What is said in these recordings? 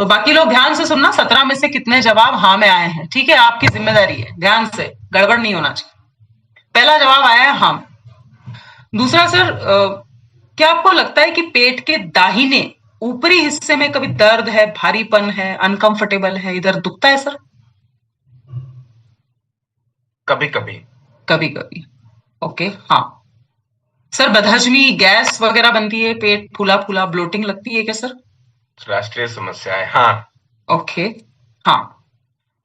बाकी लोग ध्यान से सुनना, 17 में से कितने जवाब हाँ में आए हैं, ठीक है? आपकी जिम्मेदारी है, ध्यान से, गड़बड़ नहीं होना चाहिए। पहला जवाब आया है हाँ। दूसरा सर, क्या आपको लगता है कि पेट के दाहिने ऊपरी हिस्से में कभी दर्द है, भारीपन है, अनकंफर्टेबल है, इधर दुखता है सर? कभी कभी। कभी कभी, ओके हाँ। सर बदहजमी, गैस वगैरह बनती है, पेट फूला फूला, ब्लोटिंग लगती है क्या सर? राष्ट्रीय समस्या है, हाँ। ओके हाँ।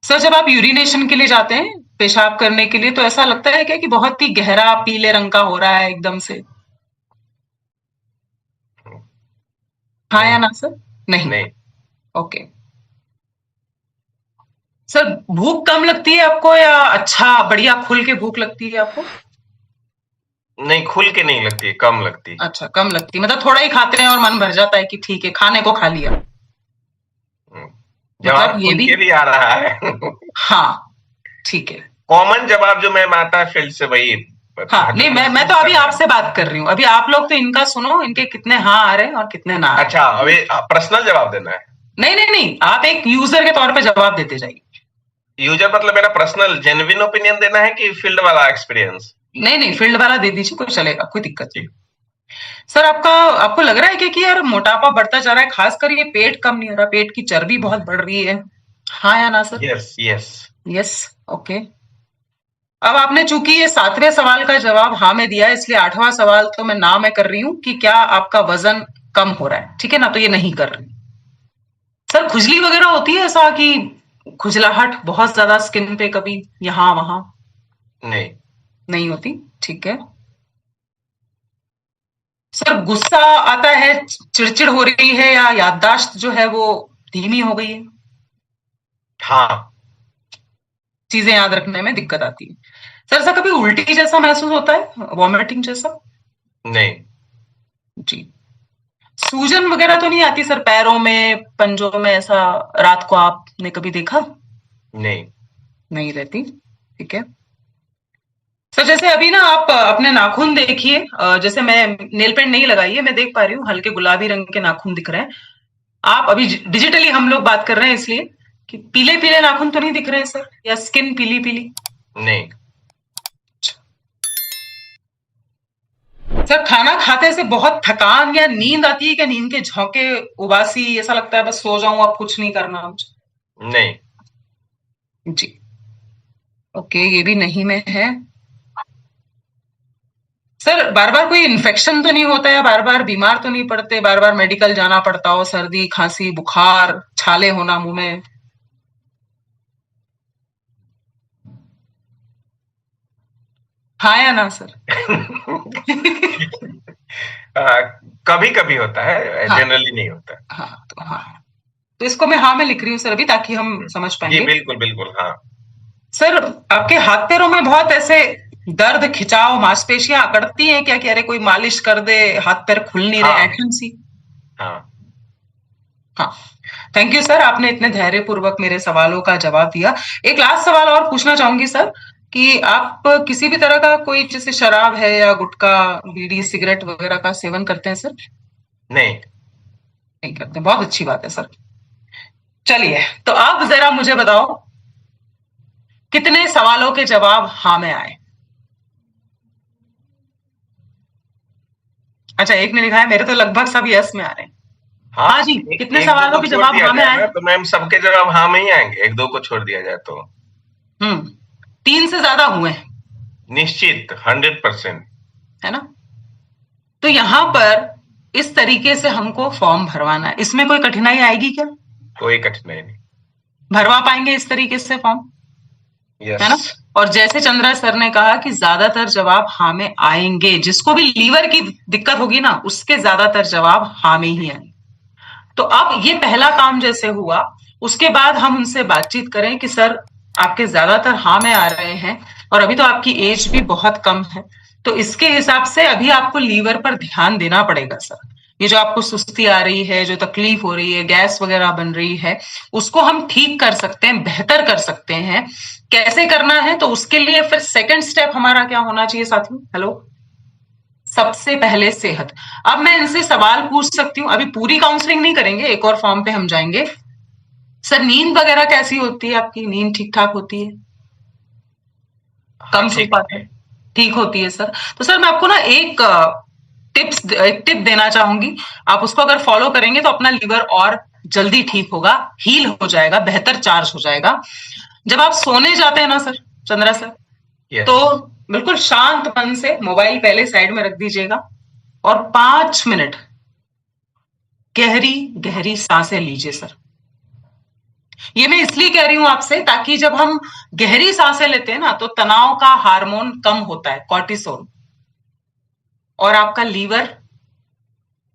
सर जब आप यूरिनेशन के लिए जाते हैं, पेशाब करने के लिए, तो ऐसा लगता है क्या कि बहुत ही गहरा पीले रंग का हो रहा है एकदम से? हाँ या नहीं। ना सर? नहीं। नहीं। ओके। सर भूख कम लगती है आपको, या अच्छा बढ़िया खुल के भूख लगती है आपको? नहीं, खुल के नहीं लगती है, कम लगती है। अच्छा कम लगती है, मतलब थोड़ा ही खाते हैं और मन भर जाता है कि ठीक है खाने को खा लिया। हम्म, मतलब जवाब ये खुल भी, के भी आ रहा है। हाँ ठीक है। कॉमन जवाब जो मैम आता है फील्ड से वही हाँ नहीं, मैं तो 100% अभी कर रहे हैं। आपसे बात कर रही हूँ, अभी आप लोग तो इनका सुनो, इनके कितने हाँ आ रहे हैं और कितने ना आ रहे अच्छा, अभी पर्सनल जवाब देना है। हैं। नहीं नहीं नहीं, आप एक यूजर के तौर पे जवाब देते जाइए। यूजर मतलब मेरा पर्सनल जेन्युइन ओपिनियन देना है कि फील्ड वाला एक्सपीरियंस? नहीं नहीं, फील्ड वाला दे दीजिए, कोई चलेगा, कोई दिक्कत नहीं। ठीक। सर आपको लग रहा है कि यार मोटापा बढ़ता जा रहा है, खासकर ये पेट कम नहीं हो रहा, पेट की चर्बी बहुत बढ़ रही है, हाँ या ना sir? Yes yes. Yes. Okay. अब आपने चूंकि ये 7वें सवाल का जवाब हाँ में दिया है, इसलिए 8वां सवाल तो मैं ना में कर रही हूँ कि क्या आपका वजन कम हो रहा है, ठीक है ना? तो ये नहीं कर रही। सर खुजली वगैरह होती है ऐसा कि खुजलाहट बहुत ज्यादा स्किन पे, कभी यहाँ वहां? नहीं। नहीं होती, ठीक है। सर गुस्सा आता है, चिड़चिड़ हो रही है, या याददाश्त जो है वो धीमी हो गई है, हाँ। चीजें याद रखने में दिक्कत आती है? सर ऐसा कभी उल्टी जैसा महसूस होता है, वॉमिटिंग जैसा? नहीं। जी। सूजन वगैरह तो नहीं आती सर, पैरों में, पंजों में, ऐसा रात को आपने कभी देखा? नहीं। नहीं रहती, ठीक है। सर जैसे अभी ना आप अपने नाखून देखिए, जैसे मैं नेल पेंट नहीं लगाई है, मैं देख पा रही हूँ हल्के गुलाबी रंग के नाखून दिख रहे हैं। आप अभी डिजिटली हम लोग बात कर रहे हैं, इसलिए कि पीले पीले नाखून तो नहीं दिख रहे हैं सर, या स्किन पीली पीली? नहीं। सर खाना खाते से बहुत थकान या नींद आती है क्या? नींद के झोंके, उबासी, ऐसा लगता है बस सो जाऊं, अब कुछ नहीं करना मुझे? नहीं। जी। ओके, ये भी नहीं में है। सर बार बार कोई इन्फेक्शन तो नहीं होता है, बार बार बीमार तो नहीं पड़ते, बार बार मेडिकल जाना पड़ता हो, सर्दी खांसी बुखार, छाले होना मुंह में? हाँ या ना सर? कभी कभी होता है, हाँ जनरली नहीं होता। हाँ, तो हाँ, तो इसको मैं हाँ में लिख रही हूँ सर अभी, ताकि हम समझ जी पाएंगे। बिल्कुल बिल्कुल, हाँ। सर आपके हाथ पैरों में बहुत ऐसे दर्द, खिंचाव, मांसपेशियां अकड़ती हैं क्या कि अरे कोई मालिश कर दे, हाथ पैर खुल नहीं रहे, हाँ। ऐठन सी? हाँ। हाँ। थैंक यू सर, आपने इतने धैर्यपूर्वक मेरे सवालों का जवाब दिया। एक लास्ट सवाल और पूछना चाहूंगी सर, कि आप किसी भी तरह का कोई, जैसे शराब है या गुटखा, बीड़ी, सिगरेट वगैरह का सेवन करते हैं सर? नहीं। नहीं करते, बहुत अच्छी बात है सर। चलिए, तो अब जरा मुझे बताओ, कितने सवालों के जवाब हाँ में आए? अच्छा, एक ने लिखा है, मेरे तो लगभग सब यस में आ रहे हैं। हाँ हाँ, जी, एक कितने एक दो सवालों को के छोड़ जवाब दिया हाँ में जाए आए? ना तो मैम सबके जवाब हाँ में ही आएंगे, एक दो को छोड़ दिया जाए तो। हम्म, 3 से ज्यादा हुए हैं, निश्चित 100%। है ना? तो यहां पर इस तरीके से हमको फॉर्म भरवाना है, इसमें कोई कठिनाई आएगी क्या? कोई कठिनाई नहीं। भरवा पाएंगे इस तरीके से फॉर्म, है यस। ना? और जैसे चंद्रा सर ने कहा कि ज्यादातर जवाब हाँ में आएंगे, जिसको भी लीवर की दिक्कत होगी ना, उसके ज्यादातर जवाब हाँ में ही आएंगे। तो अब ये पहला काम जैसे हुआ, उसके बाद हम उनसे बातचीत करें कि सर आपके ज्यादातर हाँ में आ रहे हैं, और अभी तो आपकी एज भी बहुत कम है, तो इसके हिसाब से अभी आपको लीवर पर ध्यान देना पड़ेगा सर। ये जो आपको सुस्ती आ रही है, जो तकलीफ हो रही है, गैस वगैरह बन रही है, उसको हम ठीक कर सकते हैं, बेहतर कर सकते हैं। कैसे करना है, तो उसके लिए फिर सेकंड स्टेप हमारा क्या होना चाहिए साथियों? हेलो, सबसे पहले सेहत। अब मैं इनसे सवाल पूछ सकती हूँ, अभी पूरी काउंसलिंग नहीं करेंगे, एक और फॉर्म पे हम जाएंगे। सर नींद वगैरह कैसी होती है आपकी? नींद ठीक ठाक होती है? हाँ कम सो ठीक पाते है। हैं? ठीक होती है सर। तो सर मैं आपको ना एक टिप देना चाहूंगी। आप उसको अगर फॉलो करेंगे तो अपना लीवर और जल्दी ठीक होगा, हील हो जाएगा, बेहतर चार्ज हो जाएगा। जब आप सोने जाते हैं ना सर, चंद्रा सर, तो यस। बिल्कुल शांत मन से मोबाइल पहले साइड में रख दीजिएगा और 5 मिनट गहरी गहरी सांसें लीजिए सर। ये मैं इसलिए कह रही हूं आपसे ताकि जब हम गहरी सांसें लेते हैं ना तो तनाव का हार्मोन कम होता है, कॉर्टिसोल, और आपका लीवर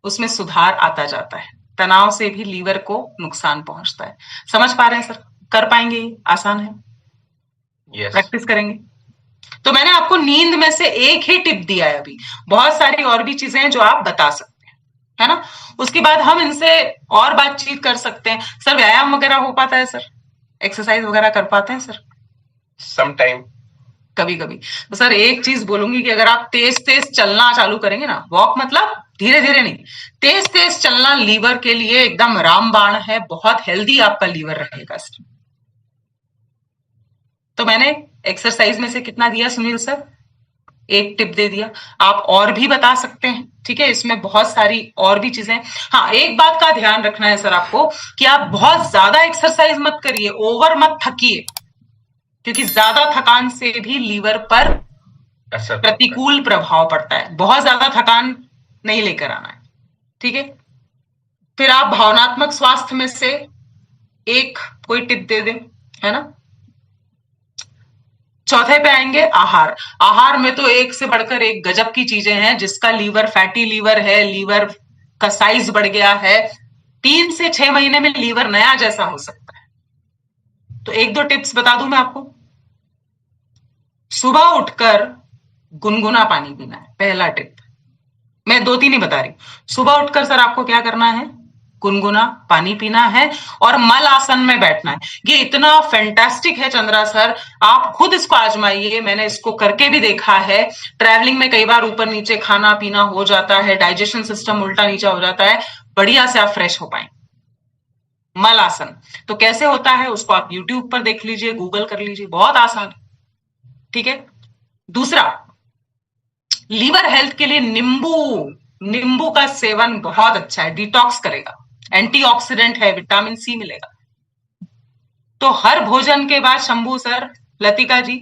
उसमें सुधार आता जाता है। तनाव से भी लीवर को नुकसान पहुंचता है। समझ पा रहे हैं सर? कर पाएंगे? ये आसान है, यस। प्रैक्टिस करेंगे। तो मैंने आपको नींद में से एक ही टिप दिया है, अभी बहुत सारी और भी चीजें हैं जो आप बता सकते हैं, है ना? उसके बाद हम इनसे और बातचीत कर सकते हैं। सर व्यायाम वगैरह हो पाता है सर? एक्सरसाइज वगैरह कर पाते हैं सर? Some time. कभी कभी। तो सर एक चीज बोलूंगी कि अगर आप तेज तेज चलना चालू करेंगे ना, वॉक मतलब धीरे धीरे नहीं, तेज तेज चलना लीवर के लिए एकदम रामबाण है, बहुत हेल्दी आपका लीवर रहेगा सर। तो मैंने एक्सरसाइज में से कितना दिया सुनील सर? एक टिप दे दिया। आप और भी बता सकते हैं, ठीक है? इसमें बहुत सारी और भी चीजें। हाँ, एक बात का ध्यान रखना है सर आपको कि आप बहुत ज्यादा एक्सरसाइज मत करिए, ओवर मत थकिए, क्योंकि ज्यादा थकान से भी लीवर पर असर पड़ता है। प्रतिकूल प्रभाव पड़ता है। बहुत ज्यादा थकान नहीं लेकर आना है, ठीक है? फिर आप भावनात्मक स्वास्थ्य में से एक कोई टिप दे दें, है ना? चौथे पे आएंगे आहार। आहार में तो एक से बढ़कर एक गजब की चीजें हैं। जिसका लीवर फैटी लीवर है, लीवर का साइज बढ़ गया है, 3 से 6 महीने में लीवर नया जैसा हो सकता है। तो एक दो टिप्स बता दूं मैं आपको। सुबह उठकर गुनगुना पानी पीना है, पहला टिप। मैं दो तीन ही बता रही हूं। सुबह उठकर सर आपको क्या करना है? गुनगुना पानी पीना है और मल आसन में बैठना है। ये इतना फैंटास्टिक है चंद्रा सर, आप खुद इसको आजमाइए। मैंने इसको करके भी देखा है। ट्रैवलिंग में कई बार ऊपर नीचे खाना पीना हो जाता है, डाइजेशन सिस्टम उल्टा नीचा हो जाता है, बढ़िया से आप फ्रेश हो पाए। मल आसन तो कैसे होता है उसको आप यूट्यूब पर देख लीजिए, गूगल कर लीजिए, बहुत आसान है, ठीक है? दूसरा, लीवर हेल्थ के लिए नींबू, नींबू का सेवन बहुत अच्छा है, डिटॉक्स करेगा, एंटीऑक्सीडेंट है, विटामिन सी मिलेगा। तो हर भोजन के बाद शंभू सर, लतिका जी,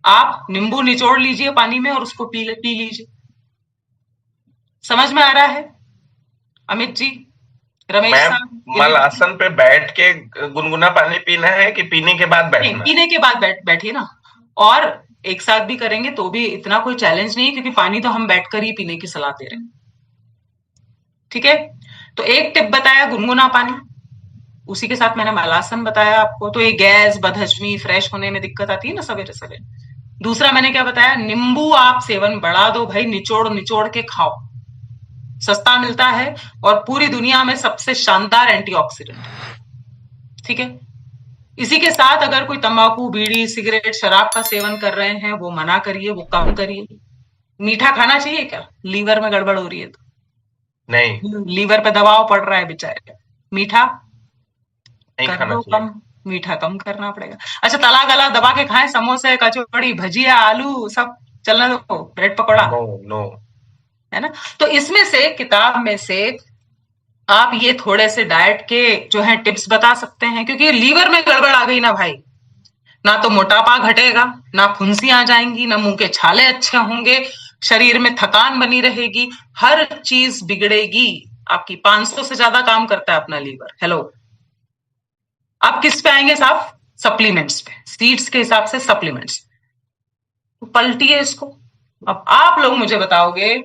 आप नींबू निचोड़ लीजिए पानी में और उसको पी लीजिए। समझ में आ रहा है अमित जी, रमेश मैम, साहब, मल गिरीश जी? आसन पे बैठ के गुनगुना पानी पीना है कि पीने के बाद नहीं, बैठना है? पीने के बाद बैठिए ना। और एक साथ भी करेंगे तो भी इतना कोई चैलेंज नहीं है, क्योंकि पानी तो हम बैठकर ही पीने की सलाह दे रहे हैं, ठीक है? तो एक टिप बताया गुनगुना पानी, उसी के साथ मैंने मलासन बताया आपको। तो ये गैस बदहजमी फ्रेश होने में दिक्कत आती है ना सवेरे सवेरे। दूसरा मैंने क्या बताया? नींबू आप सेवन बढ़ा दो भाई, निचोड़ निचोड़ के खाओ, सस्ता मिलता है और पूरी दुनिया में सबसे शानदार एंटीऑक्सीडेंट है, ठीक है? इसी के साथ अगर कोई तंबाकू बीड़ी सिगरेट शराब का सेवन कर रहे हैं, वो मना करिए, वो कम करिए। मीठा खाना चाहिए क्या? लीवर में गड़बड़ हो रही है नहीं, तो, लीवर पे दबाव पड़ रहा है बेचारे, मीठा नहीं कर खाना दो चाहिए। कम, मीठा कम करना पड़ेगा। अच्छा, तला गला दबा के खाएं, समोसे कचौड़ी भजिया आलू सब चलने दो, ब्रेड पकौड़ा, नो, नो। है ना? तो इसमें से किताब में से आप ये थोड़े से डाइट के जो है टिप्स बता सकते हैं, क्योंकि लीवर में गड़बड़ आ गई ना भाई, ना तो मोटापा घटेगा, ना फुंसियां जाएंगी, ना मुंह के छाले अच्छे होंगे, शरीर में थकान बनी रहेगी, हर चीज बिगड़ेगी आपकी। 500 से ज्यादा काम करता है अपना लीवर। हेलो, आप किस पे आएंगे साहब? सप्लीमेंट्स पे, सीड्स के हिसाब से सप्लीमेंट्स। तो पलटिए इसको। अब आप लोग मुझे बताओगे,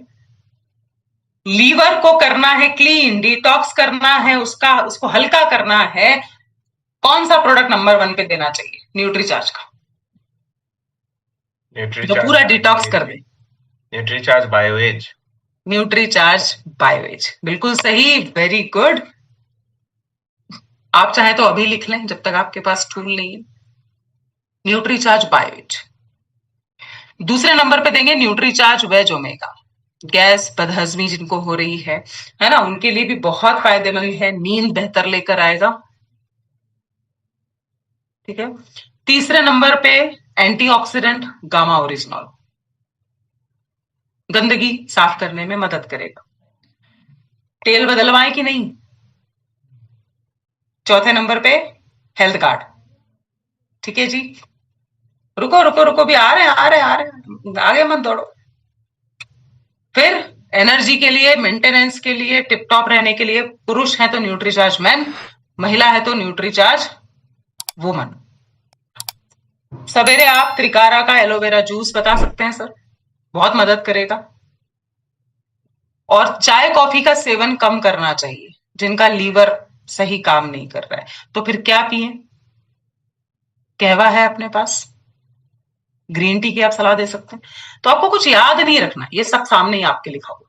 लीवर को करना है क्लीन, डिटॉक्स करना है, उसका उसको हल्का करना है, कौन सा प्रोडक्ट नंबर 1 पे देना चाहिए? न्यूट्रीचार्ज का, जो न्यूट्रीचार्ज पूरा डिटॉक्स बायोएज। कर दे। न्यूट्रीचार्ज बायोएज। न्यूट्रीचार्ज बायोएज, बिल्कुल सही, वेरी गुड। आप चाहे तो अभी लिख लें जब तक आपके पास टूल नहीं है। न्यूट्रीचार्ज बायोएज। दूसरे नंबर पे देंगे न्यूट्रीचार्ज वेज ओमेगा। गैस बदहजमी जिनको हो रही है ना, उनके लिए भी बहुत फायदेमंद है, नींद बेहतर लेकर आएगा। ठीक है। तीसरे नंबर पे एंटीऑक्सीडेंट गामा ओरिजिनॉल, गंदगी साफ करने में मदद करेगा। तेल बदलवाएं कि नहीं? चौथे नंबर पे हेल्थ कार्ड। ठीक है जी, रुको रुको रुको, भी आ रहे हैं आ रहे हैं आ रहे हैं, आगे मत दौड़ो। फिर एनर्जी के लिए, मेंटेनेंस के लिए, टिप टॉप रहने के लिए, पुरुष है तो न्यूट्रीचार्ज मैन, महिला है तो न्यूट्रीचार्ज वुमन। सवेरे आप त्रिकारा का एलोवेरा जूस बता सकते हैं सर, बहुत मदद करेगा। और चाय कॉफी का सेवन कम करना चाहिए, जिनका लीवर सही काम नहीं कर रहा है। तो फिर क्या पिए? कहवा है अपने पास, ग्रीन टी की आप सलाह दे सकते हैं। तो आपको कुछ याद नहीं रखना, ये सब सामने ही आपके लिखा हुआ।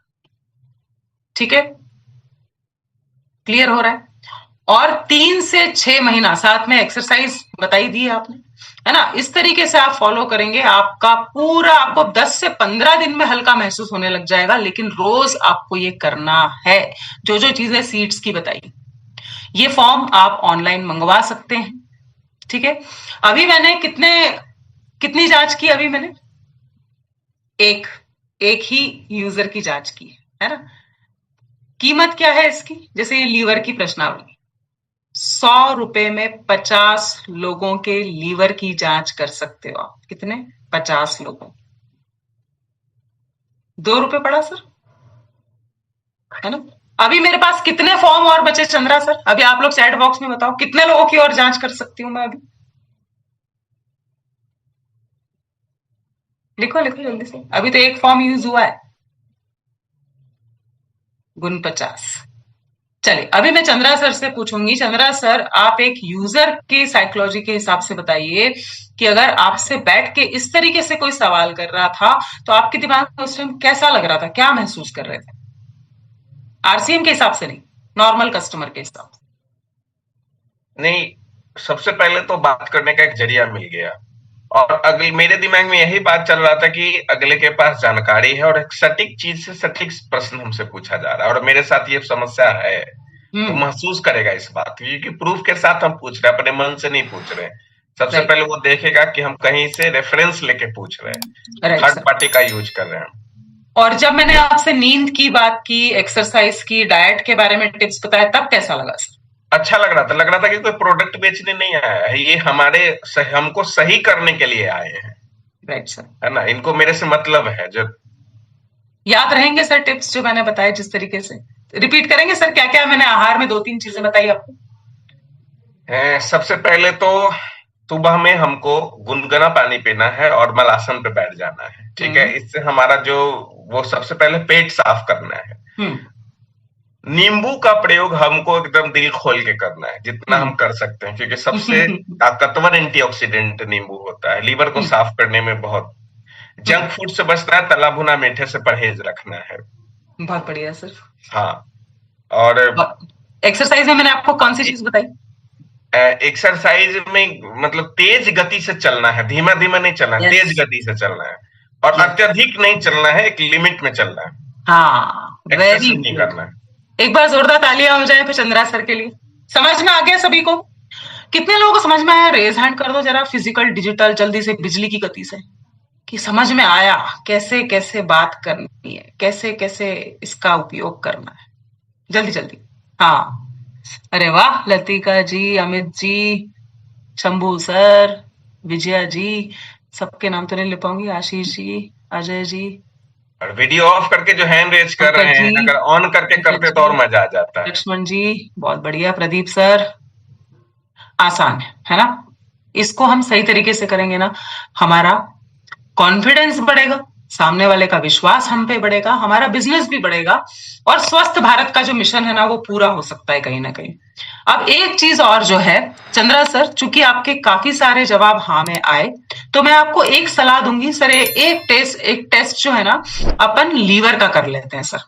ठीक है, क्लियर हो रहा है? और 3 से 6 महीना, साथ में एक्सरसाइज बताई दी है आपने, है ना? इस तरीके से आप फॉलो करेंगे, आपका पूरा, आपको 10 से 15 दिन में हल्का महसूस होने लग जाएगा। लेकिन रोज आपको ये करना है, जो जो चीजें सीड्स की बताई। ये फॉर्म आप ऑनलाइन मंगवा सकते हैं। ठीक है, अभी मैंने कितनी जांच की? अभी मैंने एक ही यूजर की जांच की है ना? कीमत क्या है इसकी? जैसे ये लीवर की प्रश्नावली, 100 रुपए में 50 लोगों के लीवर की जांच कर सकते हो आप। कितने? 50 लोगों। 2 रुपए पड़ा सर, है ना? अभी मेरे पास कितने फॉर्म और बचे चंद्रा सर? अभी आप लोग चैट बॉक्स में बताओ, कितने लोगों की और जांच कर सकती हूं मैं अभी? लिखो लिखो जल्दी से, अभी तो एक फॉर्म यूज हुआ है, गुण 50। चलिए, अभी मैं चंद्रा सर से पूछूंगी। चंद्रा सर, आप एक यूजर की साइकोलॉजी के हिसाब से बताइए कि अगर आपसे बैठ के इस तरीके से कोई सवाल कर रहा था तो आपके दिमाग में उस टाइम कैसा लग रहा था, क्या महसूस कर रहे थे? आरसीएम के हिसाब से नहीं, नॉर्मल कस्टमर के हिसाब से। नहीं, सबसे पहले तो बात करने का एक जरिया मिल गया, और अगले मेरे दिमाग में यही बात चल रहा था कि अगले के पास जानकारी है और एक सटीक चीज से सटीक प्रश्न हमसे पूछा जा रहा है, और मेरे साथ ये समस्या है। तो महसूस करेगा इस बात को, क्योंकि प्रूफ के साथ हम पूछ रहे हैं, अपने मन से नहीं पूछ रहे हैं। सबसे राइट पहले वो देखेगा कि हम कहीं से रेफरेंस लेके पूछ रहे हैं, राइट थर्ड सर। पार्टी का यूज कर रहे हैं। और जब मैंने आपसे नींद की बात की, एक्सरसाइज की, डाइट के बारे में टिप्स बताया, तब कैसा लगा सर? अच्छा लग रहा था कि कोई प्रोडक्ट बेचने नहीं आया है, ये हमको सही करने के लिए आए हैं, राइट सर। है ना? इनको मेरे से मतलब है। जो याद रहेंगे सर टिप्स जो मैंने बताए, जिस तरीके से रिपीट करेंगे सर? क्या क्या मैंने आहार में 2-3 चीजें बताई आपको? सबसे पहले तो सुबह में हमको गुनगुना पानी पीना है और मलासन पे बैठ जाना है। ठीक है, इससे हमारा जो वो सबसे पहले पेट साफ करना है। नींबू का प्रयोग हमको एकदम दिल खोल के करना है, जितना हम कर सकते हैं, क्योंकि सबसे ताकतवर एंटीऑक्सीडेंट नींबू होता है, लीवर को साफ करने में बहुत। जंक फूड से बचना है, तला भुना मीठे से परहेज रखना है। बहुत बढ़िया सर। हाँ, और एक्सरसाइज में मैंने आपको कौन सी चीज बताई? एक्सरसाइज में मतलब तेज गति से चलना है, धीमा धीमा नहीं चलना है, तेज गति से चलना है, और अत्यधिक नहीं चलना है, एक लिमिट में चलना है। हाँ, वेरी नहीं करना है। एक बार जोरदार तालियां हो जाए फिर चंद्रा सर के लिए। समझ में आ गया सभी को? कितने लोगों को समझ में आया? रेज हैंड कर दो जरा, फिजिकल डिजिटल, जल्दी से, बिजली की गति से, कि समझ में आया कैसे कैसे बात करनी है, कैसे कैसे इसका उपयोग करना है। जल्दी जल्दी। हाँ, अरे वाह, लतिका जी, अमित जी, शंभू सर, विजया जी, सबके नाम तो नहीं ले पाऊंगी, आशीष जी, अजय जी, और वीडियो ऑफ करके जो हैंड रेज कर रहे हैं, अगर ऑन करके करते तो और मजा आ जाता है। लक्ष्मण जी, बहुत बढ़िया, प्रदीप सर। आसान है ना? इसको हम सही तरीके से करेंगे ना, हमारा कॉन्फिडेंस बढ़ेगा, सामने वाले का विश्वास हम पे बढ़ेगा, हमारा बिजनेस भी बढ़ेगा, और स्वस्थ भारत का जो मिशन है ना, वो पूरा हो सकता है कहीं ना कहीं। अब एक चीज और जो है चंद्रा सर, चूंकि आपके काफी सारे जवाब हाँ में आए, तो मैं आपको एक सलाह दूंगी सर। एक टेस्ट जो है ना, अपन लीवर का कर लेते हैं सर।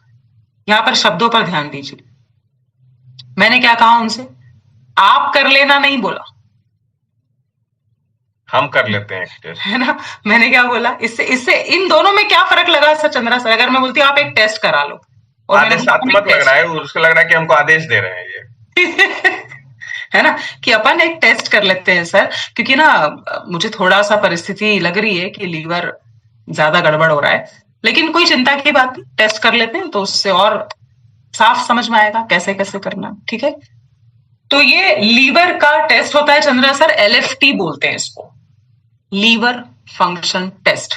यहां पर शब्दों पर ध्यान दीजिए। मैंने क्या कहा उनसे? आप कर लेना नहीं बोला, हम कर लेते हैं टेस्ट, है ना? मैंने क्या बोला? इससे इससे इन दोनों में क्या फर्क लगा सर चंद्रा सर? अगर मैं बोलती हूँ आप एक टेस्ट करा लो, और आदेशात्मक लग रहा है, उसको लग रहा है कि हमको आदेश दे रहे हैं ये। है ना, कि अपन एक टेस्ट कर लेते हैं सर, क्योंकि ना मुझे थोड़ा सा परिस्थिति लग रही है कि लीवर ज्यादा गड़बड़ हो रहा है, लेकिन कोई चिंता की बात नहीं, टेस्ट कर लेते हैं तो उससे और साफ समझ में आएगा कैसे कैसे करना है, ठीक है। तो ये लीवर का टेस्ट होता है चंद्रा सर, LFT बोलते हैं इसको, लीवर फंक्शन टेस्ट।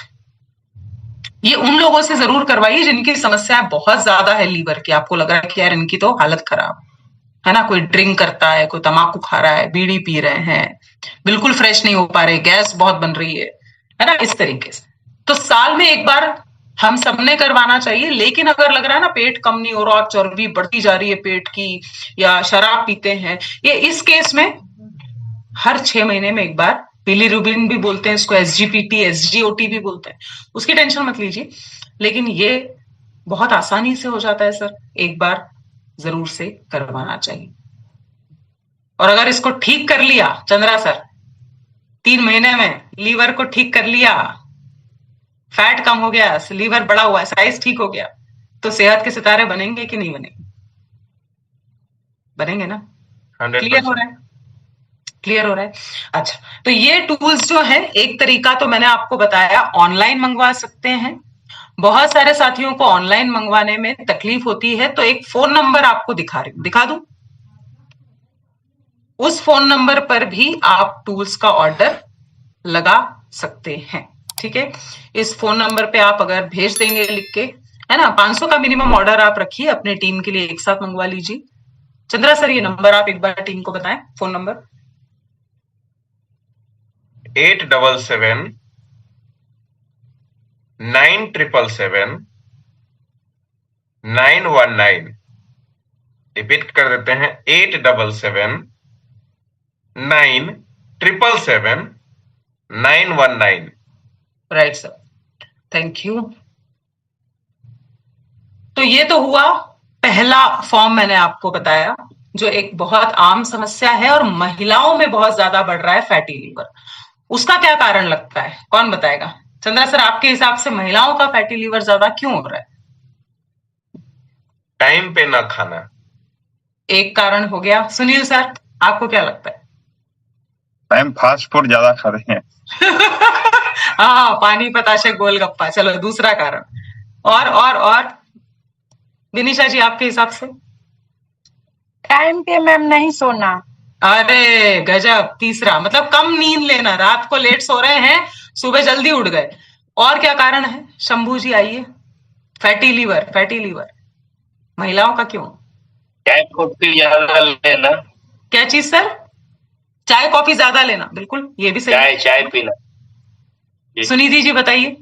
ये उन लोगों से जरूर करवाइए जिनकी समस्या बहुत ज्यादा है लीवर की, आपको लग रहा है कि यार इनकी तो हालत खराब है ना, कोई ड्रिंक करता है, कोई तम्बाकू खा रहा है, बीड़ी पी रहे हैं, बिल्कुल फ्रेश नहीं हो पा रहे, गैस बहुत बन रही है ना, इस तरीके से। तो साल में एक बार हम सबने करवाना चाहिए। लेकिन अगर लग रहा है ना पेट कम नहीं हो रहा, चर्बी बढ़ती जा रही है पेट की, या शराब पीते हैं, ये इस केस में हर 6 महीने में एक बार, बिलीरुबिन भी बोलते हैं इसको, SGPT SGOT भी बोलते हैं, उसकी टेंशन मत लीजिए, लेकिन ये बहुत आसानी से हो जाता है सर, एक बार जरूर से करवाना चाहिए। और अगर इसको ठीक कर लिया चंद्रा सर, 3 महीने में लीवर को ठीक कर लिया, फैट कम हो गया, लीवर बड़ा हुआ, साइज ठीक हो गया, तो सेहत के सितारे बनेंगे कि नहीं बनेंगे? बनेंगे ना? क्लियर हो रहा है? क्लियर हो रहा है? अच्छा, तो ये टूल्स जो है, एक तरीका तो मैंने आपको बताया, ऑनलाइन मंगवा सकते हैं। बहुत सारे साथियों को ऑनलाइन मंगवाने में तकलीफ होती है, तो एक फोन नंबर आपको दिखा दूं, उस फोन नंबर पर भी आप टूल्स का ऑर्डर लगा सकते हैं, ठीक है। इस फोन नंबर पे आप अगर भेज देंगे लिख के, है ना, 500 का मिनिमम ऑर्डर आप रखिए, अपने टीम के लिए एक साथ मंगवा लीजिए। चंद्रा सर, ये नंबर आप एक बार टीम को बताएं, फोन नंबर। 877 977 919। रिपीट कर देते हैं, 877 977 919। Right sir, thank you. तो ये तो हुआ पहला फॉर्म, मैंने आपको बताया, जो एक बहुत आम समस्या है और महिलाओं में बहुत ज्यादा बढ़ रहा है, फैटी लीवर। उसका क्या कारण लगता है, कौन बताएगा? चंद्रा सर, आपके हिसाब से महिलाओं का फैटी लीवर ज्यादा क्यों हो रहा है? टाइम पे ना खाना एक कारण हो गया। सुनील सर, आपको क्या लगता है? मैम फास्ट फूड ज्यादा खा रहे हैं। हाँ, पानी बताशे गोलगप्पा। चलो, दूसरा कारण। और विनीशा जी, आपके हिसाब से? टाइम पे मैम नहीं सोना। अरे गजब, तीसरा मतलब कम नींद लेना, रात को लेट सो रहे हैं, सुबह जल्दी उठ गए। और क्या कारण है? शंभू जी आइए। फैटी लीवर महिलाओं का क्यों? चाय कॉफी ज्यादा लेना। क्या चीज सर? चाय कॉफी ज्यादा लेना, बिल्कुल, ये भी सही। चाय पीना। सुनिधि जी बताइए।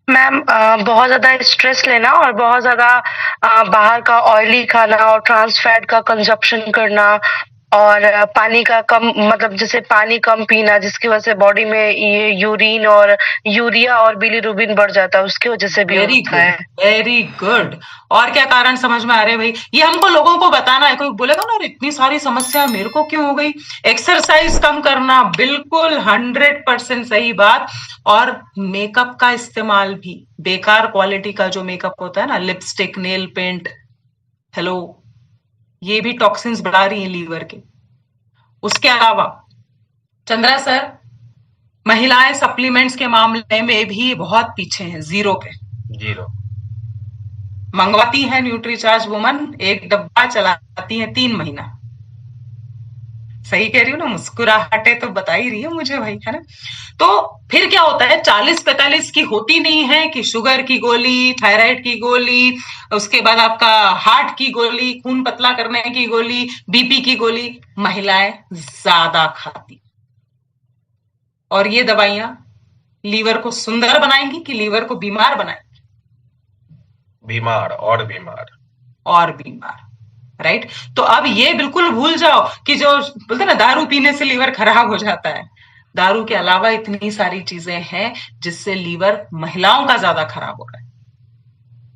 मैम बहुत ज्यादा स्ट्रेस लेना और बहुत ज्यादा बाहर का ऑयली खाना और ट्रांस फैट का कंजप्शन करना, और पानी का कम, मतलब जैसे पानी कम पीना, जिसकी वजह से बॉडी में ये यूरिन और यूरिया और बिलीरुबिन बढ़ जाता है, उसकी वजह से भी होता है। Very good. और क्या कारण समझ में आ रहे हैं भाई? ये हमको लोगों को बताना है। कोई बोलेगा ना, इतनी सारी समस्या मेरे को क्यों हो गई? एक्सरसाइज कम करना, बिल्कुल 100% सही बात। और मेकअप का इस्तेमाल भी, बेकार क्वालिटी का जो मेकअप होता है ना, लिपस्टिक, नेल पेंट, हेलो, ये भी टॉक्सिन्स बढ़ा रही है लीवर के। उसके अलावा चंद्रा सर, महिलाएं सप्लीमेंट्स के मामले में भी बहुत पीछे हैं, जीरो मंगवाती है न्यूट्रीचार्ज वुमन, एक डब्बा चलाती है 3 महीना। सही कह रही हूँ ना? मुस्कुराहटे तो बता ही रही है मुझे भाई, है ना? तो फिर क्या होता है, 40-45 की होती नहीं है कि शुगर की गोली, थायराइड की गोली, उसके बाद आपका हार्ट की गोली, खून पतला करने की गोली, बीपी की गोली महिलाएं ज्यादा खाती। और ये दवाइयां लीवर को सुंदर बनाएंगी कि लीवर को बीमार बनाएंगी? बीमार, राइट। तो अब ये बिल्कुल भूल जाओ कि जो बोलते ना दारू पीने से लीवर खराब हो जाता है, दारू के अलावा इतनी सारी चीजें हैं जिससे लीवर महिलाओं का ज्यादा खराब हो रहा है।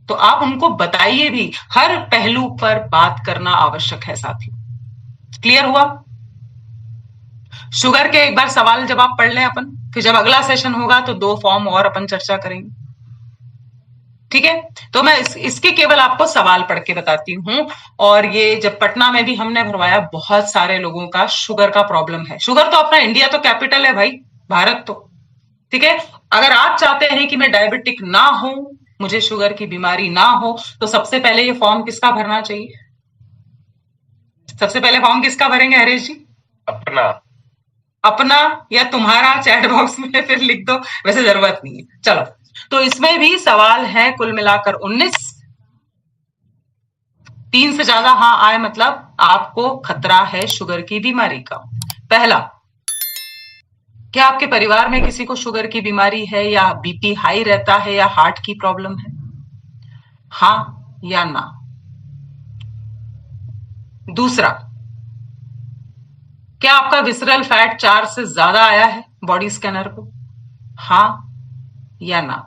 तो आप उनको बताइए भी, हर पहलू पर बात करना आवश्यक है साथियों। क्लियर हुआ? शुगर के एक बार सवाल जवाब पढ़ लें अपन, फिर जब अगला सेशन होगा तो 2 फॉर्म और अपन चर्चा करेंगे। ठीक है, तो मैं इसके केवल आपको सवाल पढ़ के बताती हूँ। और ये जब पटना में भी हमने भरवाया, बहुत सारे लोगों का शुगर का प्रॉब्लम है। शुगर तो अपना इंडिया तो कैपिटल है भाई, भारत तो, ठीक है। अगर आप चाहते हैं कि मैं डायबिटिक ना हूं, मुझे शुगर की बीमारी ना हो, तो सबसे पहले ये फॉर्म किसका भरना चाहिए? सबसे पहले फॉर्म किसका भरेंगे हरीश जी? अपना। अपना या तुम्हारा? चैट बॉक्स में फिर लिख दो, वैसे जरूरत नहीं है। चलो, तो इसमें भी सवाल है कुल मिलाकर 19। 3 से ज्यादा हाँ आए मतलब आपको खतरा है शुगर की बीमारी का। पहला, क्या आपके परिवार में किसी को शुगर की बीमारी है, या बीपी हाई रहता है, या हार्ट की प्रॉब्लम है? हाँ या ना? दूसरा, क्या आपका विसरल फैट 4 से ज्यादा आया है बॉडी स्कैनर को? हाँ या ना?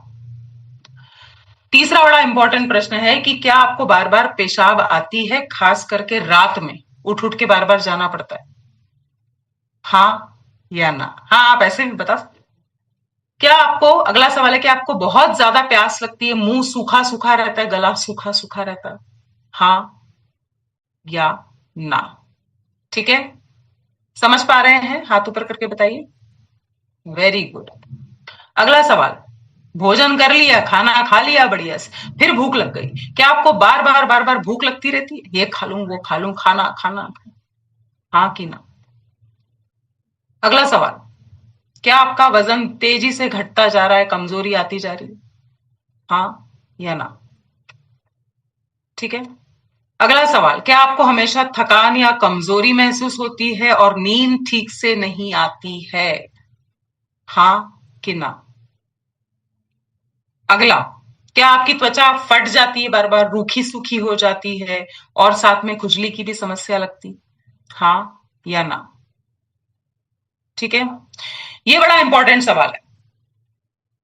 तीसरा बड़ा इंपॉर्टेंट प्रश्न है कि क्या आपको बार बार पेशाब आती है, खास करके रात में उठ उठ के बार बार जाना पड़ता है? हाँ या ना? हाँ, आप ऐसे भी बता सकते। क्या आपको, अगला सवाल है, कि आपको बहुत ज्यादा प्यास लगती है, मुंह सूखा सूखा रहता है, गला सूखा सूखा रहता है? हाँ या ना? ठीक है, समझ पा रहे हैं? हाथ ऊपर करके बताइए। Very good. अगला सवाल, भोजन कर लिया, खाना खा लिया बढ़िया से, फिर भूख लग गई, क्या आपको बार बार भूख लगती रहती है? ये खा लूं, वो खा लूं, खाना खाना, हाँ कि ना? अगला सवाल, क्या आपका वजन तेजी से घटता जा रहा है, कमजोरी आती जा रही है? हाँ या ना? ठीक है। अगला सवाल, क्या आपको हमेशा थकान या कमजोरी महसूस होती है और नींद ठीक से नहीं आती है? हाँ कि ना? अगला, क्या आपकी त्वचा फट जाती है, बार बार रूखी सूखी हो जाती है, और साथ में खुजली की भी समस्या लगती? हाँ या ना? ठीक है, ये बड़ा इंपॉर्टेंट सवाल है।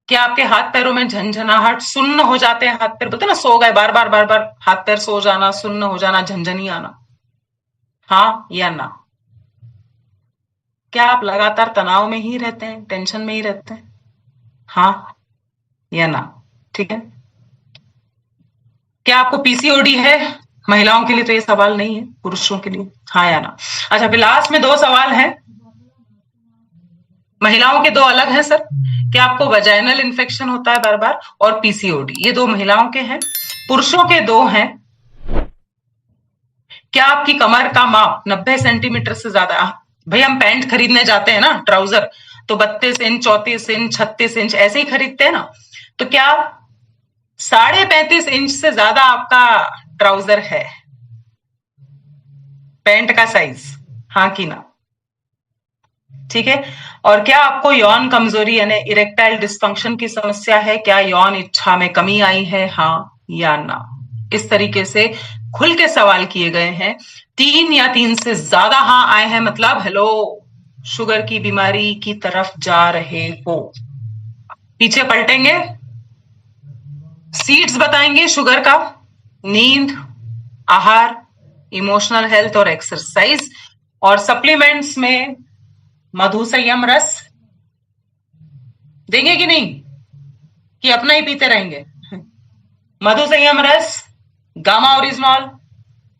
क्या आपके हाथ पैरों में झंझनाहट, सुन्न हो जाते हैं हाथ पैर, बोलते ना सो गए, बार बार हाथ पैर सो जाना, सुन्न हो जाना, झंझनी आना? हाँ या ना? क्या आप लगातार तनाव में ही रहते हैं, टेंशन में ही रहते हैं? हाँ या ना? ठीक है। क्या आपको पीसीओडी है? महिलाओं के लिए तो ये सवाल नहीं है, पुरुषों के लिए हाँ या ना? अच्छा, फिर लास्ट में 2 सवाल हैं, महिलाओं के 2 अलग हैं सर। क्या आपको वजाइनल इन्फेक्शन होता है बार बार, और पीसीओडी, ये 2 महिलाओं के हैं। पुरुषों के 2 हैं। क्या आपकी कमर का माप 90 सेंटीमीटर से ज्यादा? भाई हम पैंट खरीदने जाते हैं ना, ट्राउजर, तो 32 इंच, 34 इंच, 36 इंच ऐसे ही खरीदते हैं ना, तो क्या 35.5 इंच से ज्यादा आपका ट्राउजर है, पैंट का साइज? हाँ कि ना? ठीक है। और क्या आपको यौन कमजोरी यानी इरेक्टाइल डिस्फंक्शन की समस्या है? क्या यौन इच्छा में कमी आई है? हाँ या ना? इस तरीके से खुल के सवाल किए गए हैं। 3 या 3 से ज्यादा हाँ आए हैं मतलब हेलो, शुगर की बीमारी की तरफ जा रहे हो। पीछे पलटेंगे, सीड्स बताएंगे शुगर का, नींद, आहार, इमोशनल हेल्थ और एक्सरसाइज, और सप्लीमेंट्स में मधु संयम रस देंगे कि नहीं, कि अपना ही पीते रहेंगे? Madhu Sanyam Ras, gamma oryzanol,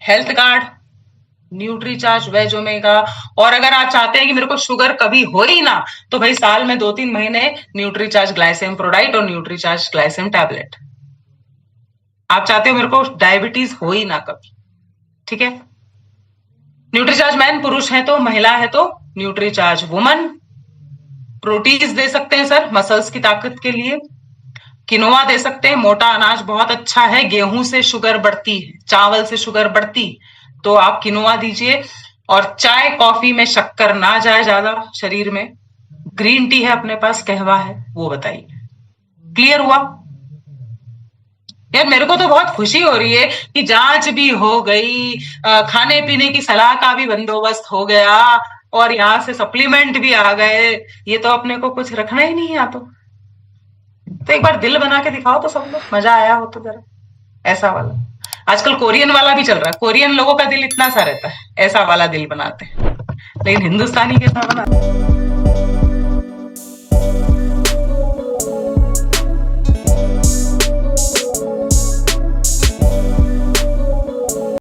health guard, Nutricharge, veg omega. और अगर आप चाहते हैं कि मेरे को शुगर कभी हो ही ना, तो भाई साल में 2-3 महीने न्यूट्रीचार्ज ग्लाइसेम प्रोडाइट और न्यूट्रीचार्ज ग्लाइसेम टैबलेट। आप चाहते हो मेरे को डायबिटीज हो ही ना कभी, ठीक है। न्यूट्रीचार्ज मैन पुरुष है तो, महिला है तो न्यूट्रीचार्ज वुमन। प्रोटीज दे सकते हैं सर मसल्स की ताकत के लिए, किनोआ दे सकते हैं, मोटा अनाज बहुत अच्छा है, गेहूं से शुगर बढ़ती है, चावल से शुगर बढ़ती, तो आप किनोआ दीजिए। और चाय कॉफी में शक्कर ना जाए ज्यादा शरीर में, ग्रीन टी है अपने पास, कहवा है, वो बताइए। क्लियर हुआ यार? मेरे को तो बहुत खुशी हो रही है कि जांच भी हो गई, खाने पीने की सलाह का भी बंदोबस्त हो गया, और यहाँ से सप्लीमेंट भी आ गए। ये तो अपने को कुछ रखना ही नहीं है तो एक बार दिल बना के दिखाओ तो सब लोग, मजा आया हो तो जरा ऐसा वाला। आजकल कोरियन वाला भी चल रहा है, कोरियन लोगों का दिल इतना सा रहता है, ऐसा वाला दिल बनाते हैं, लेकिन हिंदुस्तानी कैसा बनाते हैं?